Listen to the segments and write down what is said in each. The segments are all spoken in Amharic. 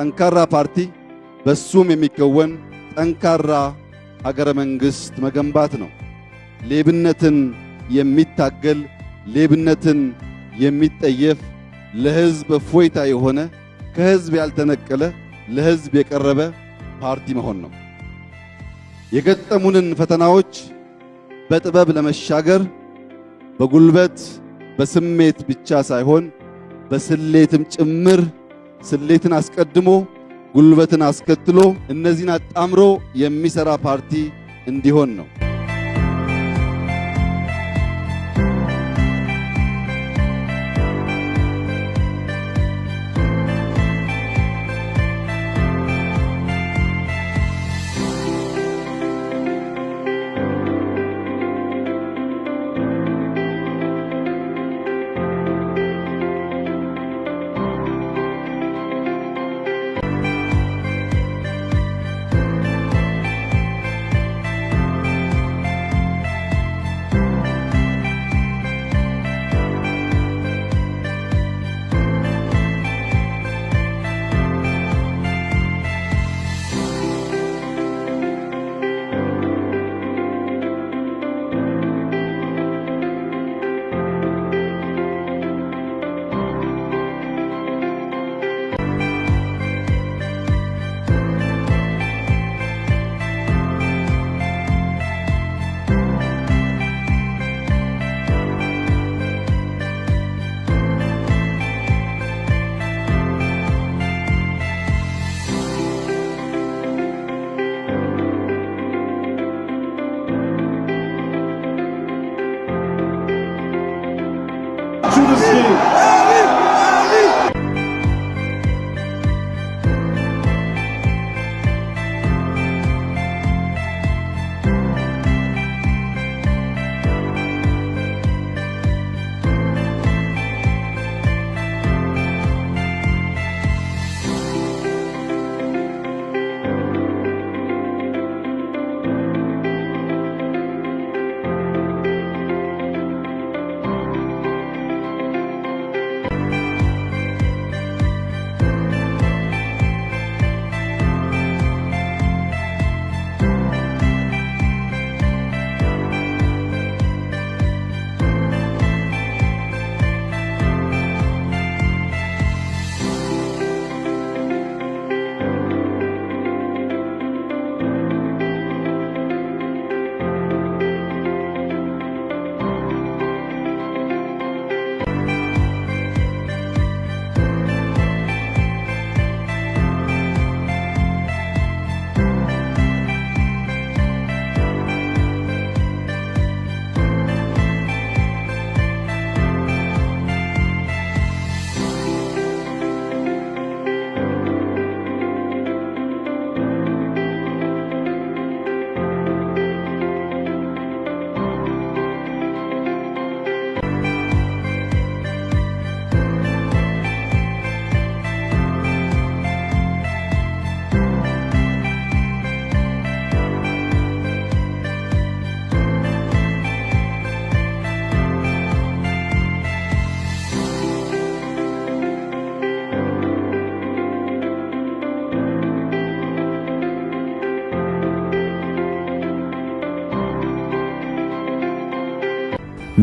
ጠንካራ ፓርቲ በሱም የሚከወን ጠንካራ ሀገረ መንግስት መገንባት ነው። ሌብነትን የሚታገል ሌብነትን የሚጠየፍ ለህዝብ እፎይታ የሆነ ከህዝብ ያልተነቀለ ለህዝብ የቀረበ ፓርቲ መሆን ነው። የገጠሙንን ፈተናዎች በጥበብ ለመሻገር በጉልበት በስሜት ብቻ ሳይሆን በስሌትም ጭምር ስሌትን አስቀድሞ ጉልበትን አስከትሎ እነዚህን አጣምሮ የሚሰራ ፓርቲ እንዲሆን ነው።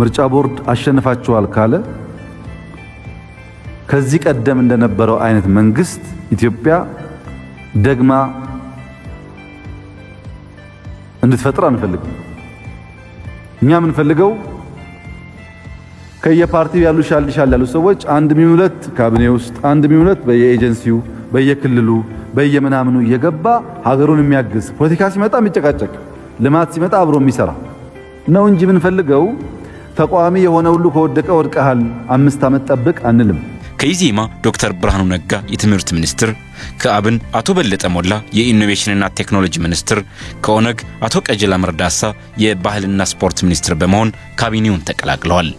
ምርጫ ቦርድ አሸንፋቸዋል ካለ ከዚህ ቀደም እንደነበረው አይነት መንግስት ኢትዮጵያ ደግማ እንድትፈጥር አንፈልግም። እኛ የምንፈልገው ከየፓርቲው ያሉ ሻል ያሉ ሰዎች አንድ ሚውለት ካቢኔ ውስጥ አንድ ሚውለት በየኤጀንሲው በየክልሉ በየምናምኑ እየገባ ሀገሩን የሚያግዝ ፖለቲካ ሲመጣ የሚጨቃጨቅ ልማት ሲመጣ አብሮ የሚሰራ ነው እንጂ የምንፈልገው ተቋሚ የሆነ ሁሉ ከወደቀ ወድቀሃል 5 ዓመት ጠብቅ አንልም። ከኢዜማ ዶክተር ብርሃኑ ነጋ የትምህርት ሚኒስትር፣ ከአብን አቶ በለጠ ሞላ የኢኖቬሽንና ቴክኖሎጂ ሚኒስትር፣ ከኦነግ አቶ ቀጀላ መርዳሳ የባህልና ስፖርት ሚኒስትር በመሆን ካቢኔውን ተቀላቅለዋል።